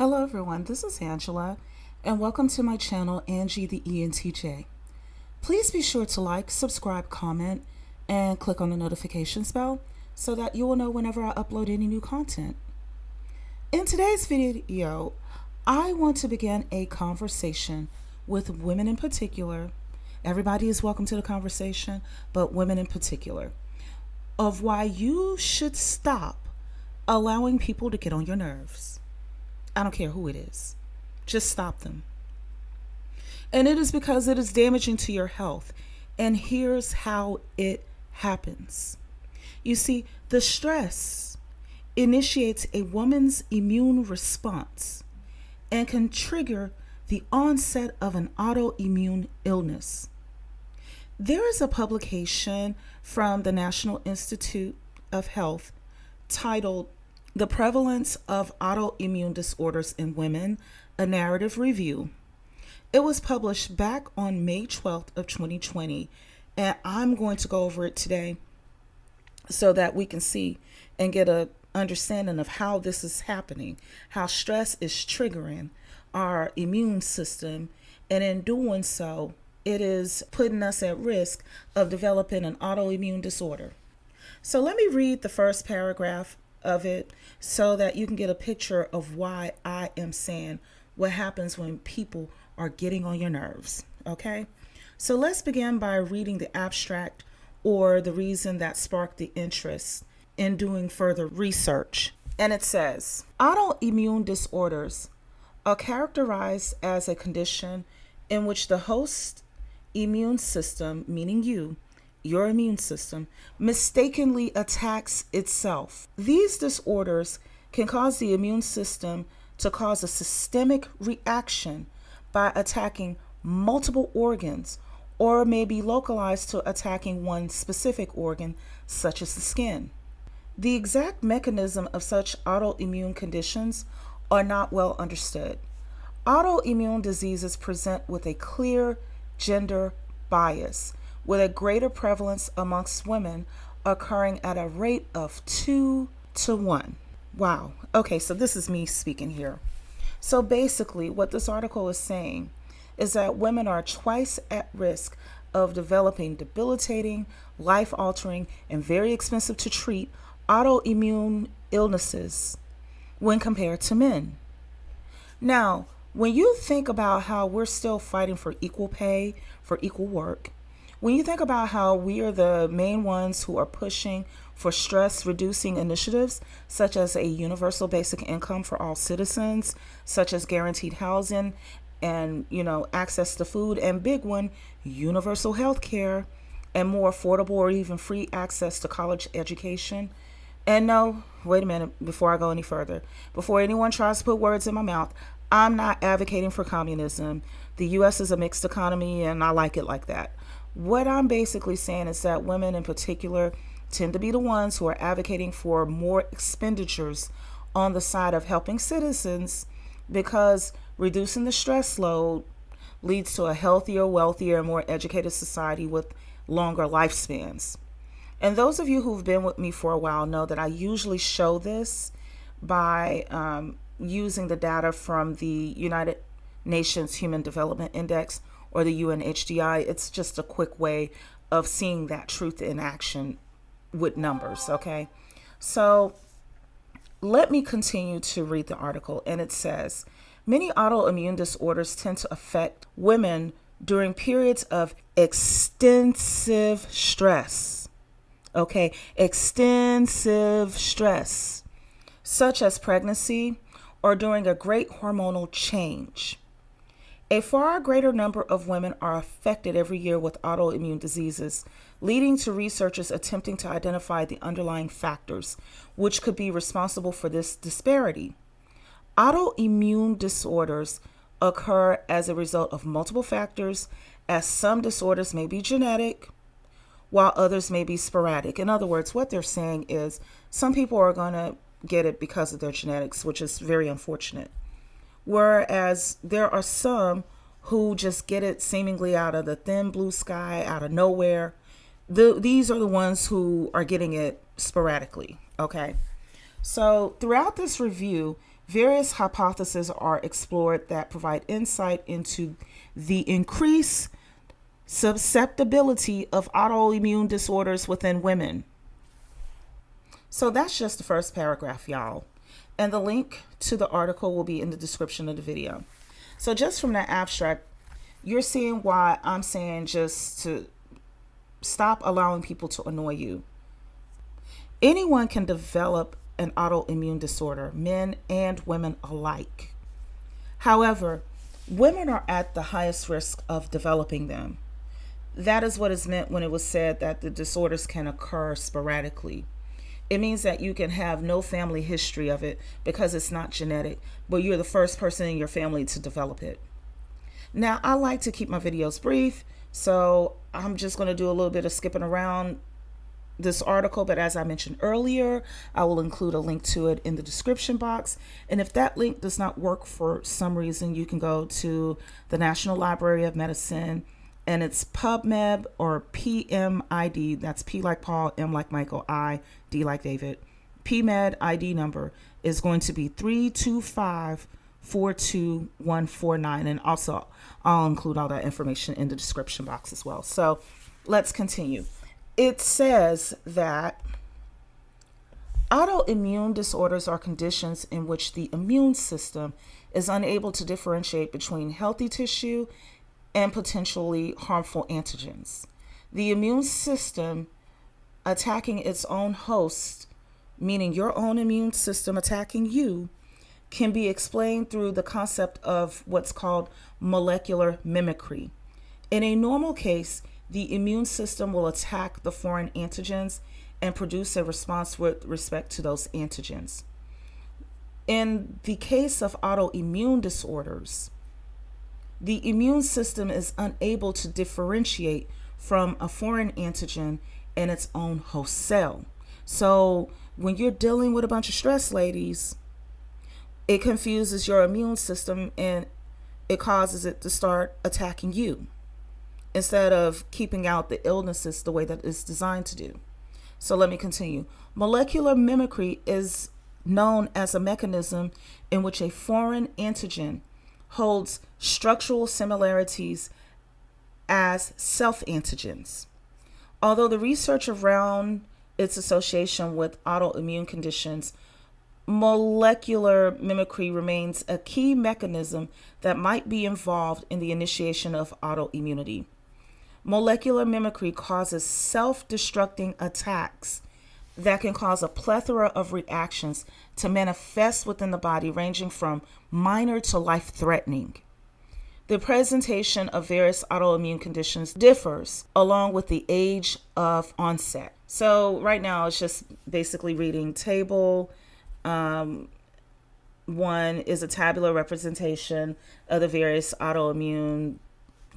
Hello everyone, this is Angela, and welcome to my channel, Angie the ENTJ. Please be sure to like, subscribe, comment, and click on the notifications bell so that you will know whenever I upload any new content. In today's video, I want to begin a conversation with women in particular. Everybody is welcome to the conversation, but women in particular, of why you should stop allowing people to get on your nerves. I don't care who it is. Just stop them. And it is because it is damaging to your health. And here's how it happens. You see, the stress initiates a woman's immune response and can trigger the onset of an autoimmune illness. There is a publication from the National Institute of Health titled The Prevalence of Autoimmune Disorders in Women, a Narrative Review. It was published back on May 12th of 2020, and I'm going to go over it today so that we can see and get an understanding of how this is happening, how stress is triggering our immune system, and in doing so, it is putting us at risk of developing an autoimmune disorder. So let me read the first paragraph of it so that you can get a picture of why I am saying what happens when people are getting on your nerves. Okay, so let's begin by reading the abstract, or the reason that sparked the interest in doing further research. And it says, autoimmune disorders are characterized as a condition in which the host immune system, meaning your immune system, mistakenly attacks itself. These disorders can cause the immune system to cause a systemic reaction by attacking multiple organs, or may be localized to attacking one specific organ, such as the skin. The exact mechanism of such autoimmune conditions are not well understood. Autoimmune diseases present with a clear gender bias, with a greater prevalence amongst women, occurring at a rate of 2 to 1. Wow. Okay, so this is me speaking here. So basically, what this article is saying is that women are twice at risk of developing debilitating, life-altering, and very expensive to treat autoimmune illnesses when compared to men. Now, when you think about how we're still fighting for equal pay, for equal work, when you think about how we are the main ones who are pushing for stress-reducing initiatives, such as a universal basic income for all citizens, such as guaranteed housing and, access to food, and big one, universal health care and more affordable or even free access to college education. And no, wait a minute, before I go any further, before anyone tries to put words in my mouth, I'm not advocating for communism. The U.S. is a mixed economy, and I like it like that. What I'm basically saying is that women in particular tend to be the ones who are advocating for more expenditures on the side of helping citizens, because reducing the stress load leads to a healthier, wealthier, more educated society with longer lifespans. And those of you who've been with me for a while know that I usually show this by using the data from the United Nations Human Development Index, or the UNHDI. It's just a quick way of seeing that truth in action with numbers, okay? So let me continue to read the article, and it says, many autoimmune disorders tend to affect women during periods of extensive stress, okay? Extensive stress, such as pregnancy or during a great hormonal change. A far greater number of women are affected every year with autoimmune diseases, leading to researchers attempting to identify the underlying factors which could be responsible for this disparity. Autoimmune disorders occur as a result of multiple factors, as some disorders may be genetic, while others may be sporadic. In other words, what they're saying is some people are going to get it because of their genetics, which is very unfortunate. Whereas there are some who just get it seemingly out of the thin blue sky, out of nowhere. These are the ones who are getting it sporadically, okay? So throughout this review, Various hypotheses are explored that provide insight into the increased susceptibility of autoimmune disorders within women. So that's just the first paragraph, y'all. And the link to the article will be in the description of the video. So just from that abstract, you're seeing why I'm saying just to stop allowing people to annoy you. Anyone can develop an autoimmune disorder, men and women alike. However, women are at the highest risk of developing them. That is what is meant when it was said that the disorders can occur sporadically. It means that you can have no family history of it because it's not genetic, but you're the first person in your family to develop it. Now, I like to keep my videos brief, so I'm just going to do a little bit of skipping around this article, but as I mentioned earlier, I will include a link to it in the description box. And if that link does not work for some reason, you can go to the National Library of Medicine, and it's PubMed or PMID. That's P like Paul, M like Michael, I, D like David. PMID ID number is going to be 325-42149. And also, I'll include all that information in the description box as well. So let's continue. It says that autoimmune disorders are conditions in which the immune system is unable to differentiate between healthy tissue and potentially harmful antigens. The immune system attacking its own host, meaning your own immune system attacking you, can be explained through the concept of what's called molecular mimicry. In a normal case, the immune system will attack the foreign antigens and produce a response with respect to those antigens. In the case of autoimmune disorders, the immune system is unable to differentiate from a foreign antigen and its own host cell. So when you're dealing with a bunch of stress, ladies, it confuses your immune system and it causes it to start attacking you, instead of keeping out the illnesses the way that it's designed to do. So let me continue. Molecular mimicry is known as a mechanism in which a foreign antigen holds structural similarities as self-antigens. Although the research around its association with autoimmune conditions, molecular mimicry remains a key mechanism that might be involved in the initiation of autoimmunity. Molecular mimicry causes self-destructing attacks that can cause a plethora of reactions to manifest within the body, ranging from minor to life-threatening. The presentation of various autoimmune conditions differs along with the age of onset. So right now it's just basically reading table. One is a tabular representation of the various autoimmune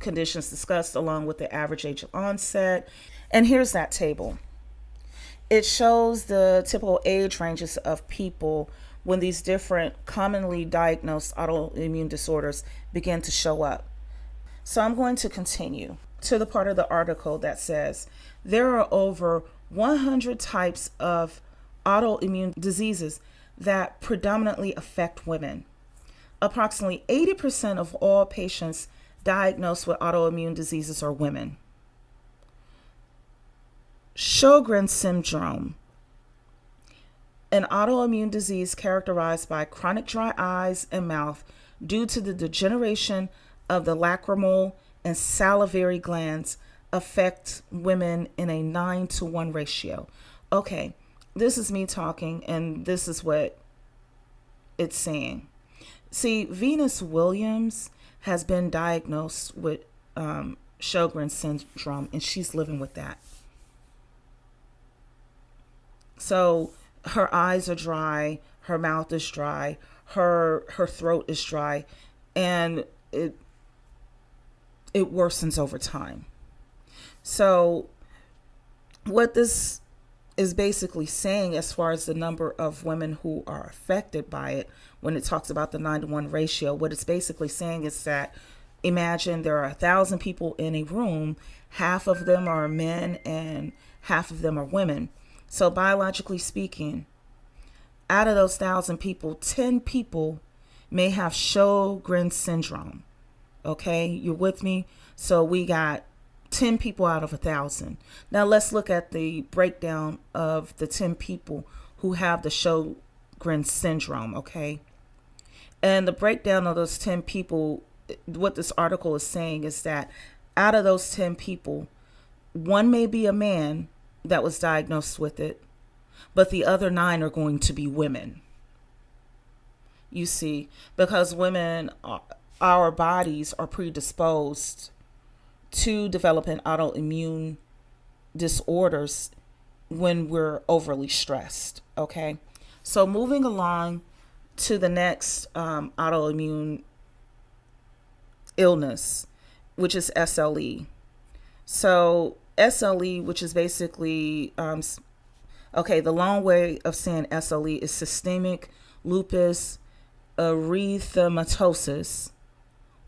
conditions discussed along with the average age of onset. And here's that table. It shows the typical age ranges of people when these different commonly diagnosed autoimmune disorders begin to show up. So I'm going to continue to the part of the article that says there are over 100 types of autoimmune diseases that predominantly affect women. Approximately 80% of all patients diagnosed with autoimmune diseases are women. Sjogren's syndrome, an autoimmune disease characterized by chronic dry eyes and mouth due to the degeneration of the lacrimal and salivary glands, affects women in a 9-to-1 ratio. Okay, this is me talking, and this is what it's saying. See, Venus Williams has been diagnosed with Sjogren's syndrome, and she's living with that. So her eyes are dry, her mouth is dry, her throat is dry, and it worsens over time. So what this is basically saying, as far as the number of women who are affected by it, when it talks about the 9-to-1 ratio, what it's basically saying is that imagine there are 1,000 people in a room, half of them are men and half of them are women. So biologically speaking, Out of those 1,000 people, 10 people may have Sjogren's syndrome. Okay, you're with me? So we got 10 people out of 1,000. Now let's look at the breakdown of the 10 people who have the Sjogren's syndrome, okay? And the breakdown of those 10 people, what this article is saying is that out of those 10 people, one may be a man that was diagnosed with it, but the other 9 are going to be women. You see, because women, our bodies are predisposed to developing autoimmune disorders when we're overly stressed. Okay, so moving along to the next autoimmune illness, which is SLE. So SLE, which is basically the long way of saying SLE is systemic lupus erythematosus,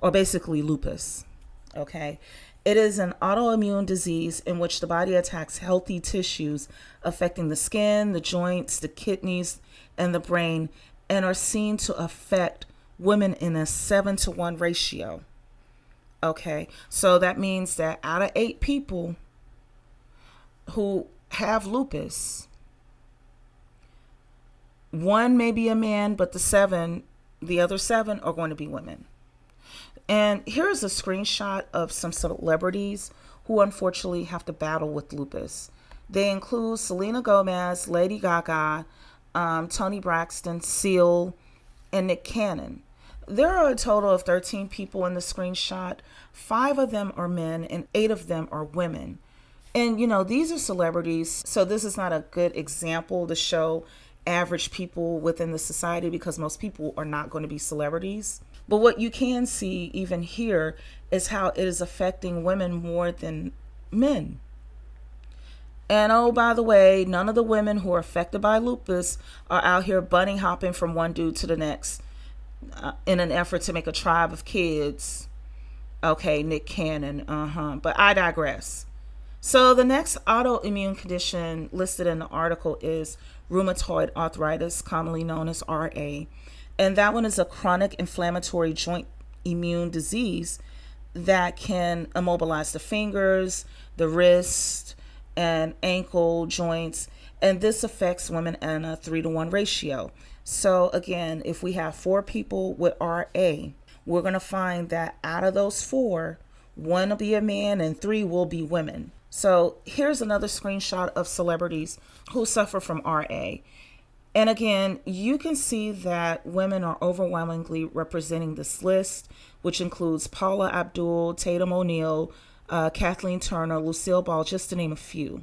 or basically lupus. Okay, it is an autoimmune disease in which the body attacks healthy tissues affecting the skin, the joints, the kidneys, and the brain, and are seen to affect women in a 7-to-1 ratio. Okay, so that means that out of 8 people who have lupus, 1 may be a man, but the other 7 are going to be women. And here's a screenshot of some celebrities who unfortunately have to battle with lupus. They include Selena Gomez, Lady Gaga, Toni Braxton, Seal, and Nick Cannon. There are a total of 13 people in the screenshot. 5 of them are men and 8 of them are women. And, these are celebrities, so this is not a good example to show average people within the society because most people are not going to be celebrities. But what you can see even here is how it is affecting women more than men. And oh, by the way, none of the women who are affected by lupus are out here bunny hopping from one dude to the next in an effort to make a tribe of kids. Okay, Nick Cannon, But I digress. So the next autoimmune condition listed in the article is rheumatoid arthritis, commonly known as RA. And that one is a chronic inflammatory joint immune disease that can immobilize the fingers, the wrist, and ankle joints. And this affects women in a 3-to-1 ratio. So again, if we have 4 people with RA, we're going to find that out of those 4, 1 will be a man and 3 will be women. So here's another screenshot of celebrities who suffer from RA. And again, you can see that women are overwhelmingly representing this list, which includes Paula Abdul, Tatum O'Neal, Kathleen Turner, Lucille Ball, just to name a few.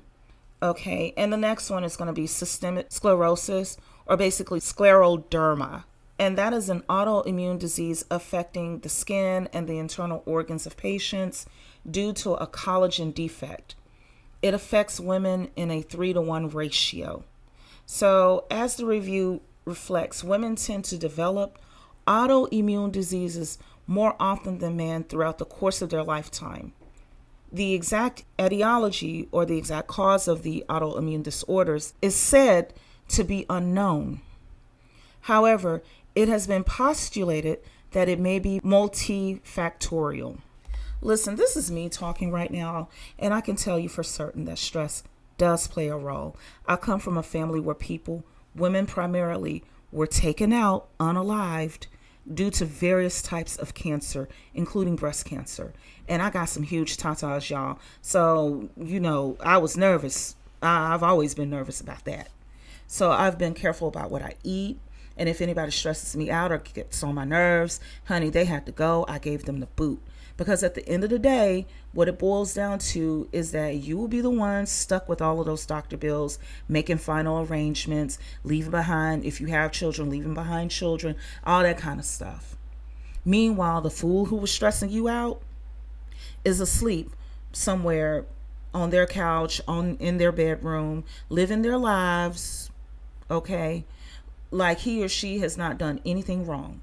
Okay, and the next one is going to be systemic sclerosis, or basically scleroderma. And that is an autoimmune disease affecting the skin and the internal organs of patients due to a collagen defect. It affects women in a 3-to-1 ratio. So as the review reflects, women tend to develop autoimmune diseases more often than men throughout the course of their lifetime. The exact etiology or the exact cause of the autoimmune disorders is said to be unknown. However, it has been postulated that it may be multifactorial. Listen, this is me talking right now, and I can tell you for certain that stress does play a role. I come from a family where people, women primarily, were taken out unalived due to various types of cancer, including breast cancer. And I got some huge tatas, y'all. So, I was nervous. I've always been nervous about that. So I've been careful about what I eat. And if anybody stresses me out or gets on my nerves, honey, they had to go. I gave them the boot. Because at the end of the day, what it boils down to is that you will be the one stuck with all of those doctor bills, making final arrangements, leaving behind, if you have children, leaving behind children, all that kind of stuff. Meanwhile, the fool who was stressing you out is asleep somewhere on their couch, in their bedroom, living their lives, okay, like he or she has not done anything wrong.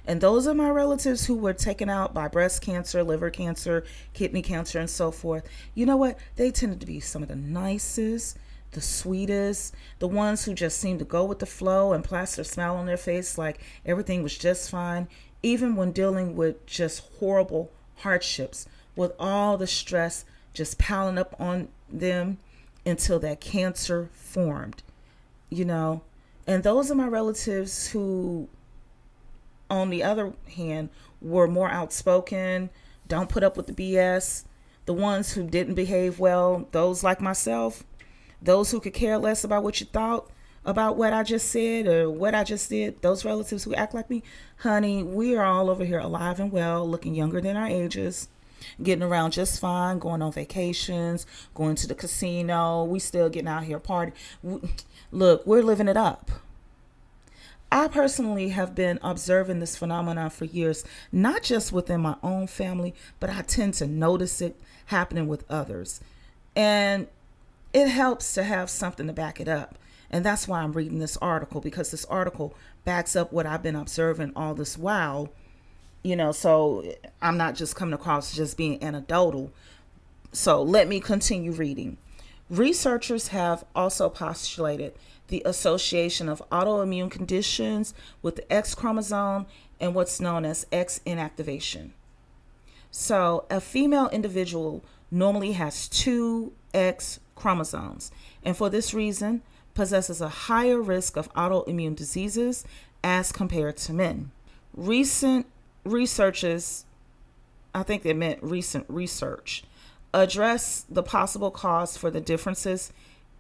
And those are my relatives who were taken out by breast cancer, liver cancer, kidney cancer, and so forth. You know what? They tended to be some of the nicest, the sweetest, the ones who just seem to go with the flow and plaster a smile on their face like everything was just fine, even when dealing with just horrible hardships, with all the stress just piling up on them until that cancer formed, you know. And those are my relatives who, on the other hand, were more outspoken, don't put up with the BS. The ones who didn't behave well, those like myself, those who could care less about what you thought about what I just said or what I just did, those relatives who act like me, honey, we are all over here alive and well, looking younger than our ages, getting around just fine, going on vacations, going to the casino. We still getting out here partying. Look, we're living it up. I personally have been observing this phenomenon for years, not just within my own family, but I tend to notice it happening with others. And it helps to have something to back it up. And that's why I'm reading this article, because this article backs up what I've been observing all this while, so I'm not just coming across just being anecdotal. So let me continue reading. Researchers have also postulated the association of autoimmune conditions with the X chromosome and what's known as X inactivation. So a female individual normally has two X chromosomes, and for this reason possesses a higher risk of autoimmune diseases as compared to men. Recent researches, I think they meant recent research, address the possible cause for the differences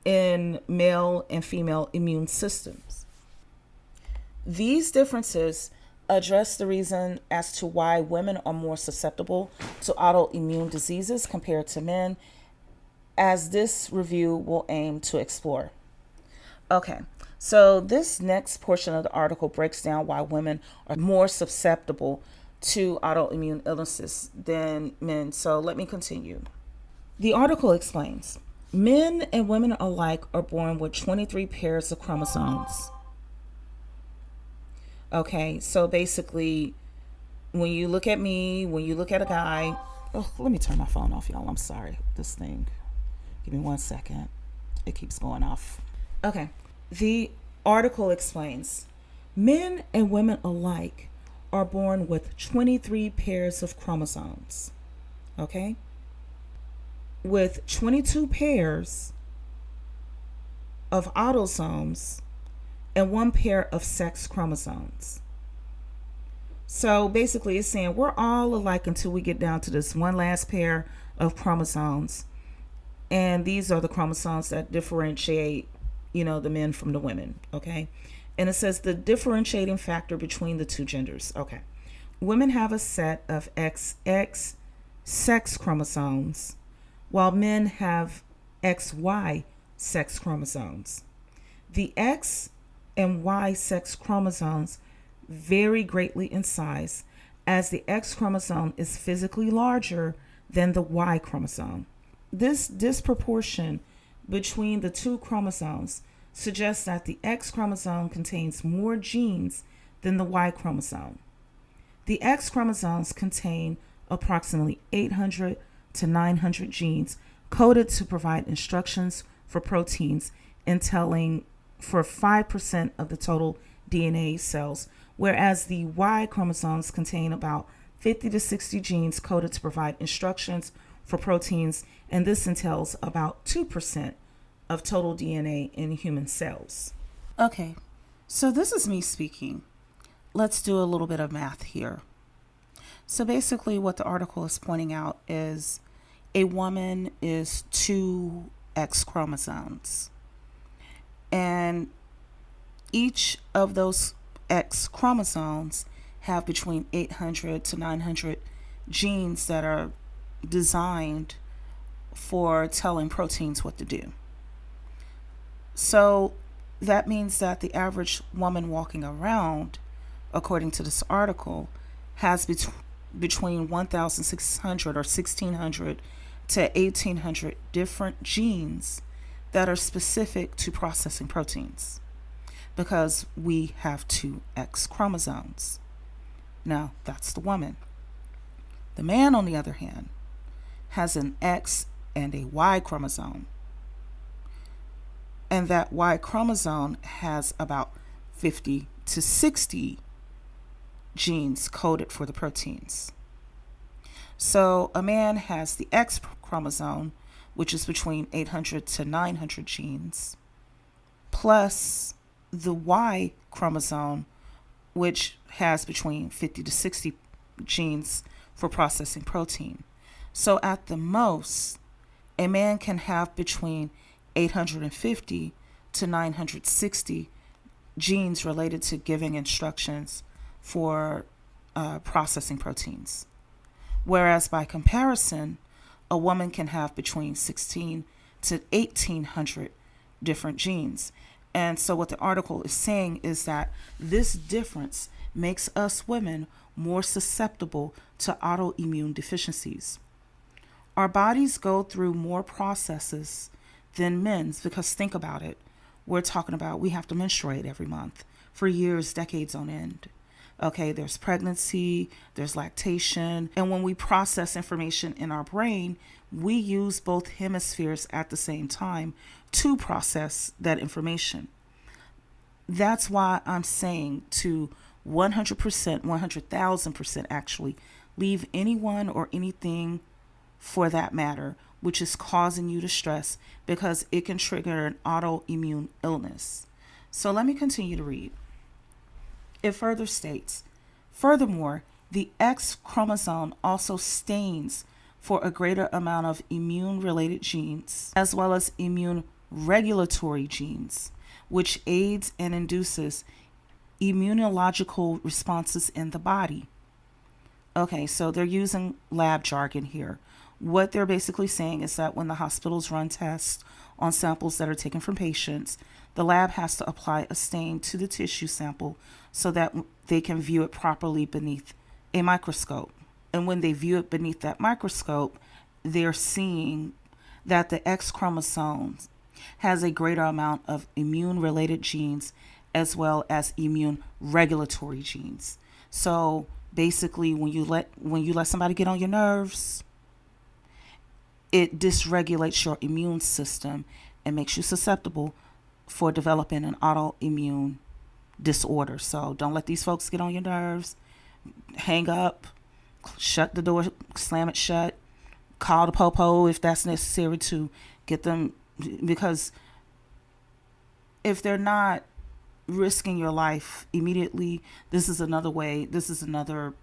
in male and female immune systems. These differences address the reason as to why women are more susceptible to autoimmune diseases compared to men, as this review will aim to explore. Okay, so this next portion of the article breaks down why women are more susceptible to autoimmune illnesses than men. So let me continue. The article explains, men and women alike are born with 23 pairs of chromosomes. Okay, so basically, when you look at me, when you look at a guy, let me turn my phone off, y'all. I'm sorry. This thing, give me 1 second. It keeps going off. Okay, the article explains, men and women alike are born with 23 pairs of chromosomes. Okay? With 22 pairs of autosomes and 1 pair of sex chromosomes. So basically it's saying we're all alike until we get down to this one last pair of chromosomes. And these are the chromosomes that differentiate, the men from the women. Okay. And it says the differentiating factor between the two genders. Okay. Women have a set of XX sex chromosomes, while men have XY sex chromosomes. The X and Y sex chromosomes vary greatly in size, as the X chromosome is physically larger than the Y chromosome. This disproportion between the two chromosomes suggests that the X chromosome contains more genes than the Y chromosome. The X chromosomes contain approximately 800 to 900 genes coded to provide instructions for proteins and telling for 5% of the total DNA cells, whereas the Y chromosomes contain about 50 to 60 genes coded to provide instructions for proteins, and this entails about 2% of total DNA in human cells. Okay, so this is me speaking. Let's do a little bit of math here. So basically what the article is pointing out is a woman is 2 X chromosomes. And each of those X chromosomes have between 800 to 900 genes that are designed for telling proteins what to do. So that means that the average woman walking around, according to this article, has between 1,600 or 1,600 to 1,800 different genes that are specific to processing proteins, because we have 2 X chromosomes. Now, that's the woman. The man, on the other hand, has an X and a Y chromosome. and that Y chromosome has about 50 to 60 genes coded for the proteins. So a man has the X chromosome, which is between 800 to 900 genes, plus the Y chromosome, which has between 50 to 60 genes for processing protein. So at the most, a man can have between 850 to 960 genes related to giving instructions for processing proteins. Whereas by comparison, a woman can have between 16 to 1800 different genes. And so what the article is saying is that this difference makes us women more susceptible to autoimmune deficiencies. Our bodies go through more processes than men's because think about it. We're talking about we have to menstruate every month for years, decades on end. Okay, there's pregnancy, there's lactation, and when we process information in our brain, we use both hemispheres at the same time to process that information. That's why I'm saying to 100%, 100,000% actually, leave anyone or anything for that matter, which is causing you to stress because it can trigger an autoimmune illness. So let me continue to read. It further states, furthermore, the X chromosome also stains for a greater amount of immune-related genes, as well as immune regulatory genes, which aids and induces immunological responses in the body. Okay, so they're using lab jargon here. What they're basically saying is that when the hospitals run tests on samples that are taken from patients, the lab has to apply a stain to the tissue sample so that they can view it properly beneath a microscope. And when they view it beneath that microscope, they're seeing that the X chromosome has a greater amount of immune-related genes as well as immune regulatory genes. So basically, when you let somebody get on your nerves, it dysregulates your immune system and makes you susceptible for developing an autoimmune disorder. So don't let these folks get on your nerves. Hang up, shut the door, slam it shut, call the popo if that's necessary to get them, because if they're not risking your life immediately, this is another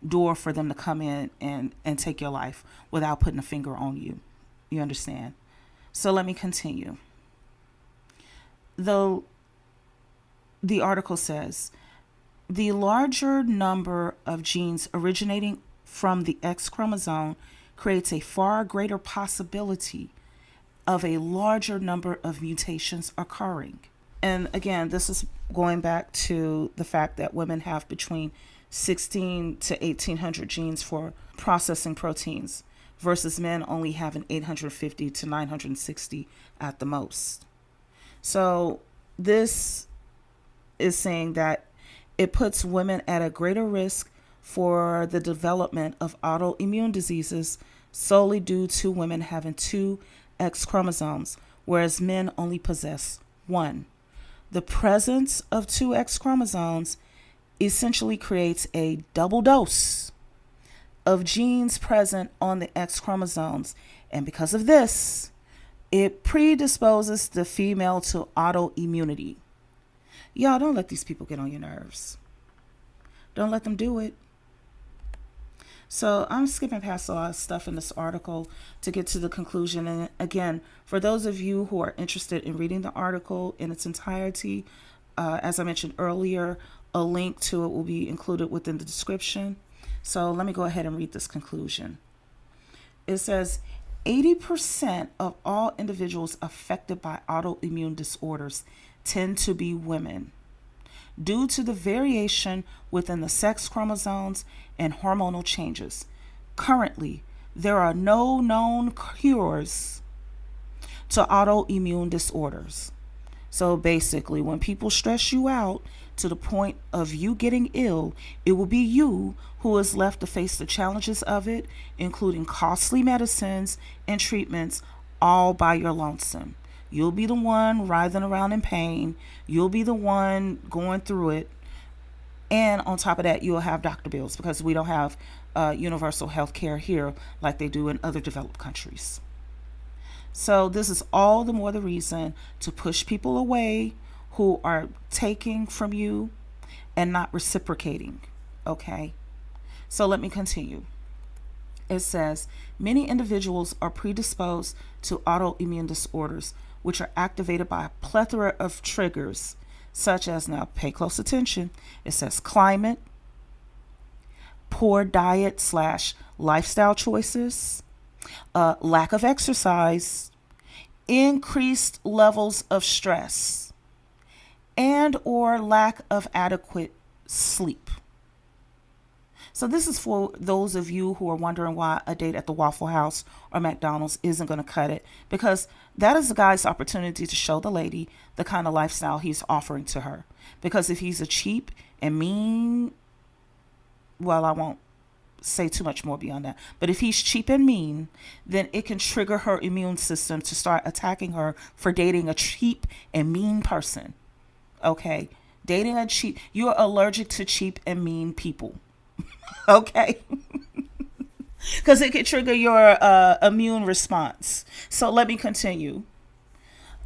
door for them to come in and take your life without putting a finger on you. You understand? So let me continue. Though the article says, the larger number of genes originating from the X chromosome creates a far greater possibility of a larger number of mutations occurring. And again, this is going back to the fact that women have between 16 to 1800 genes for processing proteins versus men only having 850 to 960 at the most. So this is saying that it puts women at a greater risk for the development of autoimmune diseases solely due to women having two X chromosomes, whereas men only possess one. The presence of two X chromosomes essentially creates a double dose of genes present on the X chromosomes, and because of this, it predisposes the female to autoimmunity. Y'all, don't let these people get on your nerves. Don't let them do it. So I'm skipping past a lot of stuff in this article to get to the conclusion. And again, for those of you who are interested in reading the article in its entirety, as I mentioned earlier, a link to it will be included within the description. So let me go ahead and read this conclusion. It says, 80% of all individuals affected by autoimmune disorders tend to be women. Due to the variation within the sex chromosomes and hormonal changes, currently there are no known cures to autoimmune disorders. So basically, when people stress you out to the point of you getting ill, it will be you who is left to face the challenges of it, including costly medicines and treatments, all by your lonesome. You'll be the one writhing around in pain. You'll be the one going through it. And on top of that, you'll have doctor bills because we don't have universal health care here like they do in other developed countries. So this is all the more the reason to push people away who are taking from you and not reciprocating. Okay? So let me continue. It says, many individuals are predisposed to autoimmune disorders, which are activated by a plethora of triggers, such as, now pay close attention, it says climate, poor diet / lifestyle choices, lack of exercise, increased levels of stress, and or lack of adequate sleep. So this is for those of you who are wondering why a date at the Waffle House or McDonald's isn't going to cut it, because that is the guy's opportunity to show the lady the kind of lifestyle he's offering to her. Because if he's a cheap and mean, well, I won't say too much more beyond that, but if he's cheap and mean, then it can trigger her immune system to start attacking her for dating a cheap and mean person. Okay? Dating a cheap, you're allergic to cheap and mean people. Okay? Because it could trigger your immune response. So let me continue.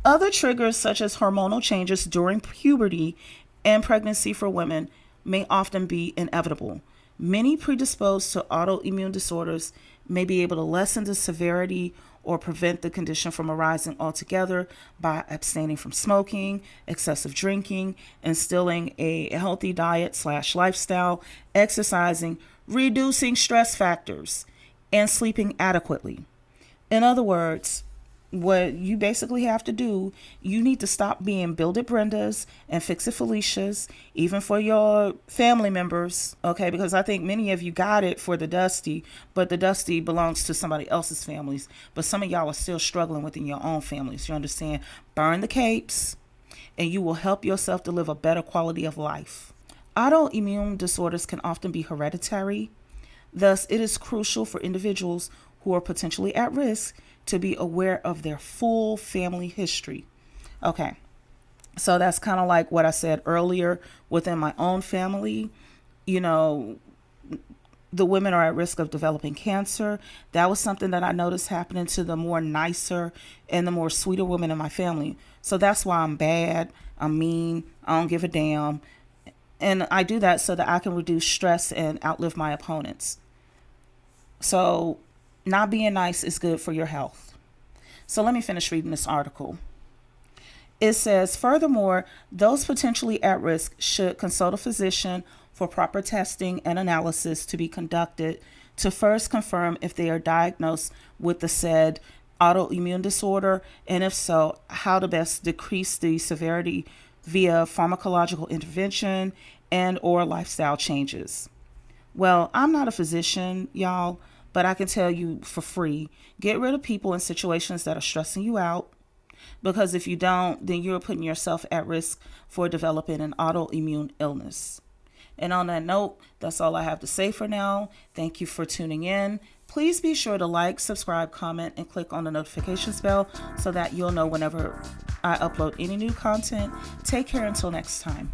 Other triggers such as hormonal changes during puberty and pregnancy for women may often be inevitable. Many predisposed to autoimmune disorders may be able to lessen the severity or prevent the condition from arising altogether by abstaining from smoking, excessive drinking, instilling a healthy diet / lifestyle, exercising, reducing stress factors, and sleeping adequately. In other words, what you basically have to do, you need to stop being Build It Brendas and Fix It Felicias, even for your family members, okay? Because I think many of you got it for the Dusty, but the Dusty belongs to somebody else's families. But some of y'all are still struggling within your own families, you understand? Burn the capes, and you will help yourself to live a better quality of life. Autoimmune disorders can often be hereditary. Thus, it is crucial for individuals who are potentially at risk to be aware of their full family history. Okay, so that's kind of like what I said earlier within my own family. You know, the women are at risk of developing cancer. That was something that I noticed happening to the more nicer and the more sweeter women in my family. So that's why I'm bad, I'm mean, I don't give a damn. And I do that so that I can reduce stress and outlive my opponents. So not being nice is good for your health. So let me finish reading this article. It says, furthermore, those potentially at risk should consult a physician for proper testing and analysis to be conducted to first confirm if they are diagnosed with the said autoimmune disorder, and if so, how to best decrease the severity via pharmacological intervention and or lifestyle changes. Well, I'm not a physician, y'all, but I can tell you for free, get rid of people in situations that are stressing you out, because if you don't, then you're putting yourself at risk for developing an autoimmune illness. And on that note, that's all I have to say for now. Thank you for tuning in. Please be sure to like, subscribe, comment, and click on the notifications bell so that you'll know whenever I upload any new content. Take care until next time.